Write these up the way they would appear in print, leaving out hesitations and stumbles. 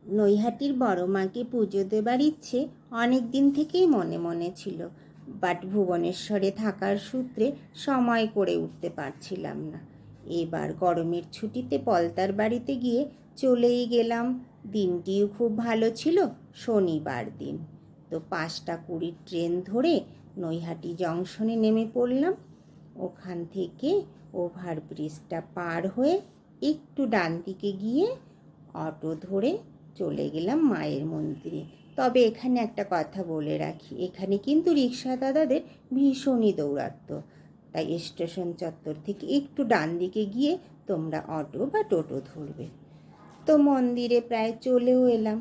নৈহাটির বড় মাকে পুজো দেবার ইচ্ছে অনেক দিন থেকেই মনে মনে ছিল, বাট ভুবনেশ্বরে থাকার সূত্রে সময় করে উঠতে পারছিলাম না। এবার গরমের ছুটিতে পলতার বাড়িতে গিয়ে চলেই গেলাম। দিনটিও খুব ভালো ছিল, শনিবার দিন। তো 5:20 ট্রেন ধরে নৈহাটি জংশনে নেমে পড়লাম। ওখান থেকে ওভারব্রিজটা পার হয়ে একটু ডান দিকে গিয়ে অটো ধরে চলে গেলাম মায়ের মন্দিরে। তবে এখানে একটা কথা বলে রাখি, এখানে কিন্তু রিক্সা দাদাদের ভীষণই দৌরাত্ম্য, তাই স্টেশন চত্বর থেকে একটু ডান দিকে গিয়ে তোমরা অটো বা টোটো ধরবে। তো মন্দিরে প্রায় চলেও এলাম।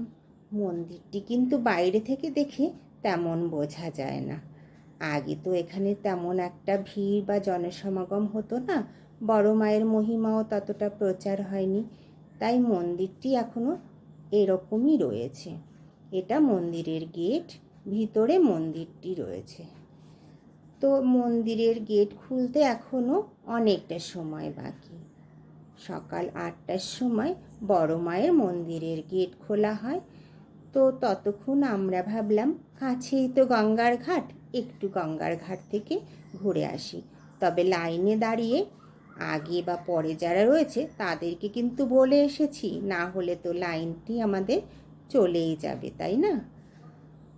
মন্দিরটি কিন্তু বাইরে থেকে দেখে তেমন বোঝা যায় না। আগে তো এখানে তেমন একটা ভিড় বা জনসমাগম হতো না, বড় মায়ের মহিমাও ততটা প্রচার হয়নি, তাই মন্দিরটি এখনও এরকমই রয়েছে। এটা মন্দিরের গেট, ভিতরে মন্দিরটি রয়েছে। তো মন্দিরের গেট খুলতে এখনও অনেকটা সময় বাকি। সকাল 8টার সময় বড় মায়ের মন্দিরের গেট খোলা হয়। তো ততক্ষণ আমরা ভাবলাম কাছেই তো গঙ্গার ঘাট, একটু গঙ্গার ঘাট থেকে ঘুরে আসি। তবে লাইনে দাঁড়িয়ে আগে বা পরে যারা রয়েছে তাদেরকে কিন্তু বলে এসেছি, না হলে তো লাইনটি আমাদের চলেই যাবে, তাই না?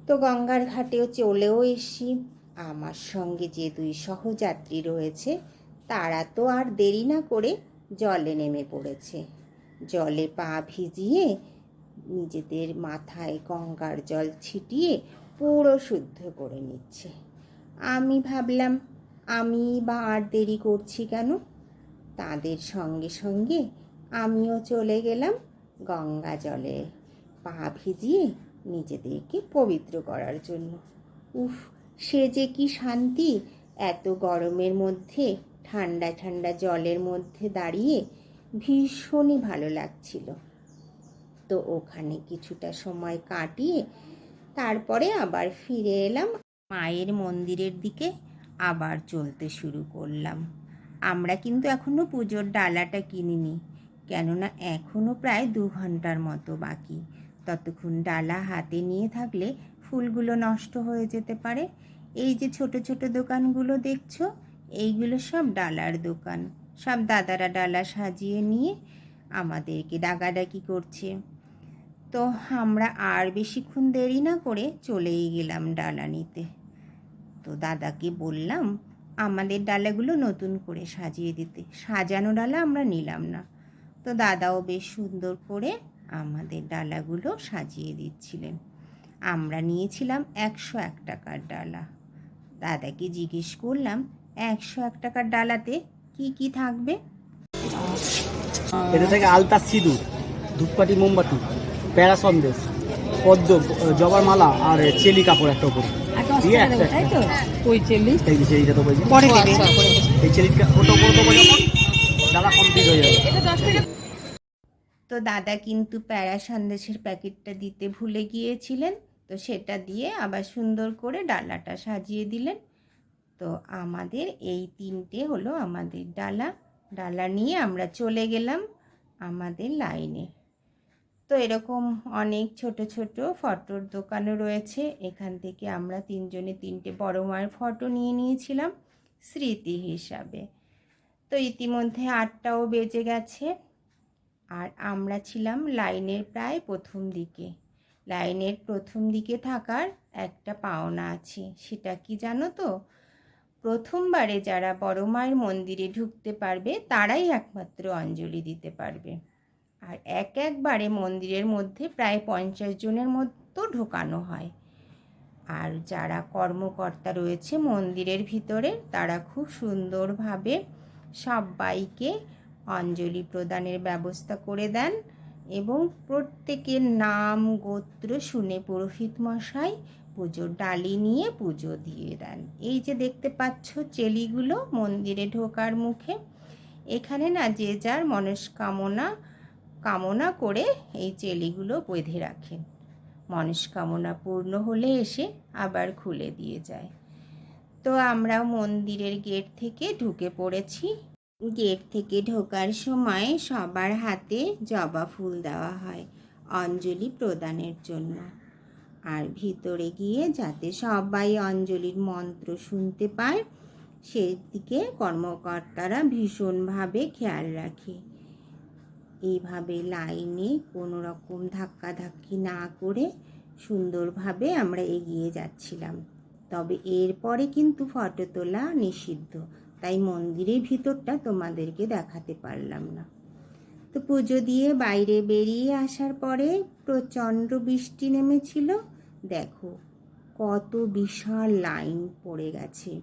তো গঙ্গার ঘাটেও চলেও এসছি। আমার সঙ্গে যে 2 সহযাত্রী রয়েছে তারা তো আর দেরি না করে জলে নেমে পড়েছে। জলে পা ভিজিয়ে নিজেদের মাথায় গঙ্গার জল ছিটিয়ে পুরো শুদ্ধ করে নিচ্ছে। আমি ভাবলাম আমি বা আর দেরি করছি কেন, তাদের সঙ্গে সঙ্গে আমিও চলে গেলাম গঙ্গা জলে পা ভিজিয়ে নিজেদেরকে পবিত্র করার জন্য। উফ, সে যে কি শান্তি! এত গরমের মধ্যে ঠান্ডা ঠান্ডা জলের মধ্যে দাঁড়িয়ে ভীষণই ভালো লাগছিল। তো ওখানে কিছুটা সময় কাটিয়ে তারপরে আবার ফিরে এলাম মায়ের মন্দিরের দিকে, আবার চলতে শুরু করলাম। আমরা কিন্তু এখনও পুজোর ডালাটা কিনিনি, কেননা এখনও প্রায় 2 ঘন্টার মতো বাকি। ততক্ষণ ডালা হাতে নিয়ে থাকলে ফুলগুলো নষ্ট হয়ে যেতে পারে। এই যে ছোট ছোট দোকানগুলো দেখছো, এইগুলো সব ডালার দোকান। সব দাদারা ডালা সাজিয়ে নিয়ে আমাদেরকে ডাকাডাকি করছে। তো আমরা আর বেশিক্ষণ দেরি না করে চলেই গেলাম ডালা নিতে। তো দাদাকে বললাম আমাদের ডালাগুলো নতুন করে সাজিয়ে দিতে। সাজানো ডালা আমরা নিলাম না। তো দাদাও বেশ সুন্দর করে আমাদের ডালাগুলো সাজিয়ে দিচ্ছিলেন। আমরা নিয়েছিলাম 101 টাকার ডালা। দাদাকে জিজ্ঞেস করলাম 101 টাকার ডালাতে কি কি থাকবে। এটা থেকে আলতা, সিঁদুর, ধূপকাঠি, মোমবাতি, প্যারা সন্দেশ, পদ্ম, জবার মালা আর চেলি কাপড় একটা উপরে। ঠিক আছে, তাই তো? ওই চেলি, এই যে চেলিটা তো বলছি পরে দেবে। এই চেলিটা ফটো করে দেবো যখন ডালা কমপ্লিট হয়ে যাবে। তো দাদা কিন্তু প্যারা সন্দেশের প্যাকেটটা দিতে ভুলে গিয়েছিলেন, তো সেটা দিয়ে আবার সুন্দর করে ডালাটা সাজিয়ে দিলেন। তো আমাদের এই 3টে হলো আমাদের ডালা। ডালা নিয়ে আমরা চলে গেলাম আমাদের লাইনে। তো এরকম অনেক ছোট ছোট ফটোর দোকানও রয়েছে। এখান থেকে আমরা 3জনে 3টে বড় মায়ের ফটো নিয়ে নিয়েছিলাম স্মৃতি হিসাবে। তো ইতিমধ্যে 8টাও বেজে গেছে, আর আমরা ছিলাম লাইনের প্রায় প্রথম দিকে। লাইনের প্রথম দিকে থাকার একটা পাওনা আছে, সেটা কি জানো তো? প্রথমবারে যারা বড় মায়ের মন্দিরে ঢুকতে পারবে তারাই একমাত্র অঞ্জলি দিতে পারবে। আর একবারে মন্দিরের মধ্যে প্রায় 50 জনের মতো ঢোকানো হয়। আর যারা কর্মকর্তা রয়েছে মন্দিরের ভিতরে তারা খুব সুন্দরভাবে সবাইকে অঞ্জলি প্রদানের ব্যবস্থা করে দেন, এবং প্রত্যেকের নাম গোত্র শুনে পুরোহিত মশাই পুজোর ডালি নিয়ে পুজো দিয়ে দেন। এই যে দেখতে পাচ্ছ চেলিগুলো মন্দিরে ঢোকার মুখে, এখানে না যে যার মনস্কামনা কামনা করে এই চেলিগুলো বেঁধে রাখেন। মনস্কামনা পূর্ণ হলে এসে আবার খুলে দিয়ে যায়। তো আমরা মন্দিরের গেট থেকে ঢুকে পড়েছি। গেট থেকে ঢোকার সময় সবার হাতে জবা ফুল দেওয়া হয়, অঞ্জলি প্রদানের জন্য। আর ভিতরে গিয়ে যাতে সবাই অঞ্জলির মন্ত্র শুনতে পায় সেদিকে কর্মকর্তারা ভীষণভাবে খেয়াল রাখে। এইভাবে লাইনে কোনো রকম ধাক্কাধাক্কি না করে সুন্দরভাবে আমরা এগিয়ে যাচ্ছিলাম। তবে এরপরে কিন্তু ফটো তোলা নিষিদ্ধ, তাই মন্দিরের ভিতরটা তোমাদেরকে দেখাতে পারলাম না। তো পুজো দিয়ে বাইরে বেরিয়ে আসার পরে প্রচণ্ড বৃষ্টি নেমেছিল। দেখো কত বিশাল লাইন পড়ে গেছে।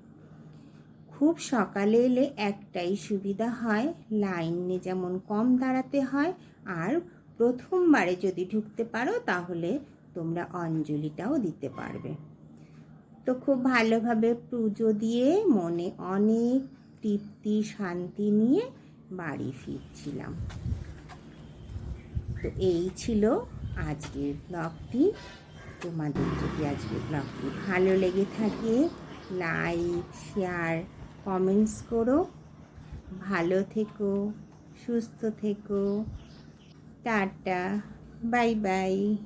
খুব সকালে এলে একটাই সুবিধা হয়, লাইনে যেমন কম দাঁড়াতে হয়, আর প্রথমবারে যদি ঢুকতে পারো তাহলে তোমরা অঞ্জলিটাও দিতে পারবে। তো খুব ভালোভাবে পুজো দিয়ে মনে অনেক তৃপ্তি শান্তি নিয়ে বাড়ি ফিরছিলাম। তো এই ছিল আজকের ব্লগটি। তোমাদের যদি আজকের ব্লগটি ভালো লেগে থাকে লাইক শেয়ার কমেন্টস করো। ভালো থেকো, সুস্থ থেকো, টাটা, বাই বাই।